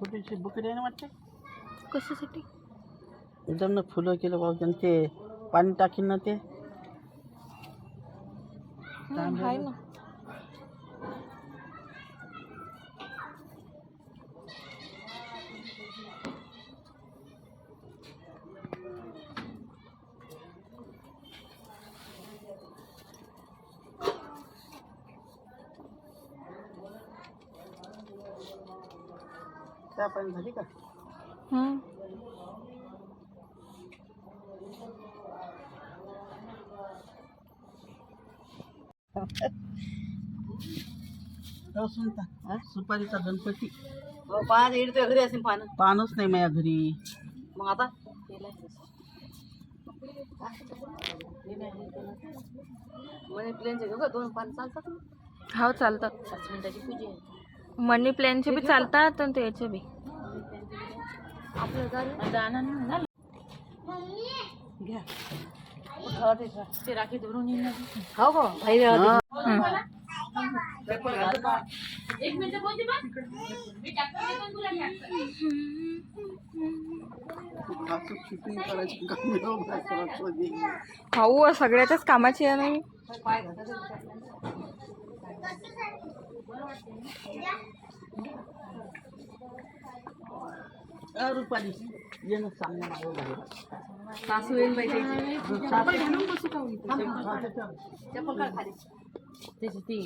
छोटीशी बुकडी आहे ना वाटते. कशासाठी? एकदम ना फुलं केलं पाहिजे ते पाणी टाकीन ना ते आहे ना. त्या पाणी झाली का? सुनता सुपारीचा गणपती पान इडते घरी असेल पानं पानच नाही माझ्या घरी. मग आता मनी प्लॅनचे घेऊ का 2 पान चालतात ना? हो चालतात. 5 मिनिटाची पूजा आहे. मनी प्लॅनचे बी चालतात आणि त्याचे बी. आपलं जाणं झालं घ्या ते राखी धरून येईन. हो हो भाई हो सगळ्याच्याच कामाची आहे नाही. रुपाली ये ना सांग सासू येईल बाई चप्पल काढ खाली त्याची ती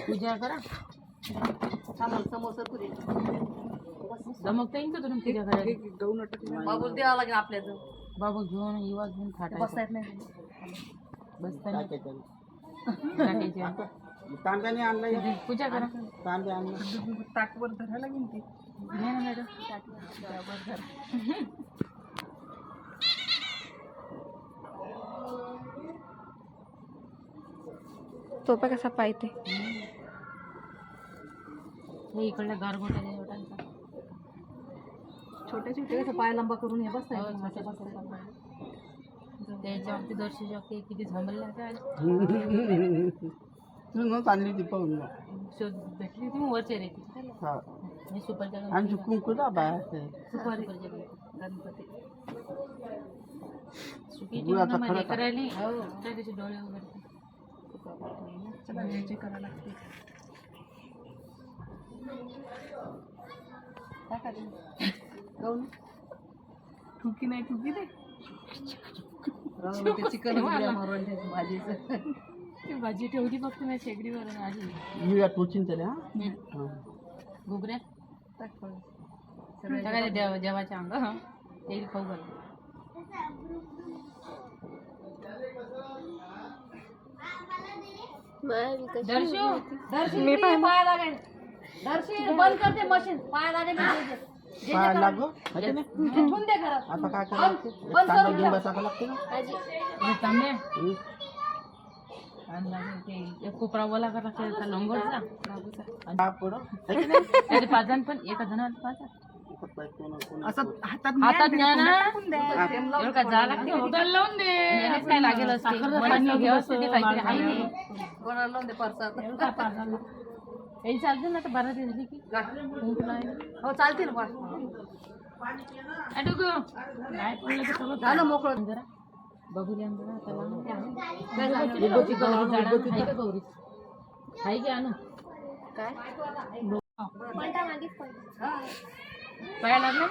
पूजा करा. समोसा पुरी जमकता येईल का तुला पूजा करायला? बाबूला द्यावं लागेल आपल्याचं. बाबू घेऊन युवा घेऊन थाटा बसता येत नाही. बसता तांब्याने आणलं पूजा करा. तांब्या आणलं ताटवर धरायला लागेल ते घ्या ना मॅडम ताटवर धरा. तोपा कसा पाहिजे हे इकडल्या गारगोट्या छोट्या छोटे कसं पाय लंबा करून हे बसता त्याच्यावरती दर्शी शकते किती झंबल चालली ती पाहून शोध भेटली ती वरचे रे हे सुपारीच्या आणि कुंकुला बाहेर सुपारी गणपती सुकी करायला हो त्या दिवशी डोळे वगैरे करायला लागते. ठुकी नाही ठुकी ते चिकन भाजी ठेवली फक्त मी शेगडीवर आधी टोचीन त्याला घुगऱ्या सगळ्या देवाच्या अंग येईल खाऊ घाल. मी पाया लागेल दर्शी बंद करते मशीन पाया लागेल पाय लागो ठेवून दे घरात. आता काय करायचं घेऊन बसावं लागते ना कोपरा बोला करा लंगोटचा पुढं पाच पण एका जणाला पाच असं हातात न्या ना एवढं काय जा लागते होटल लावून दे काय लागेल असते काहीतरी आहे कोणाला लावून दे परसात काही चालते ना तर बारा ते झाली की हो चालते ना नाही पडलं तर सगळं झालं मोकळं जरा बघूया गौरी आहे की आणू काय पाया लागला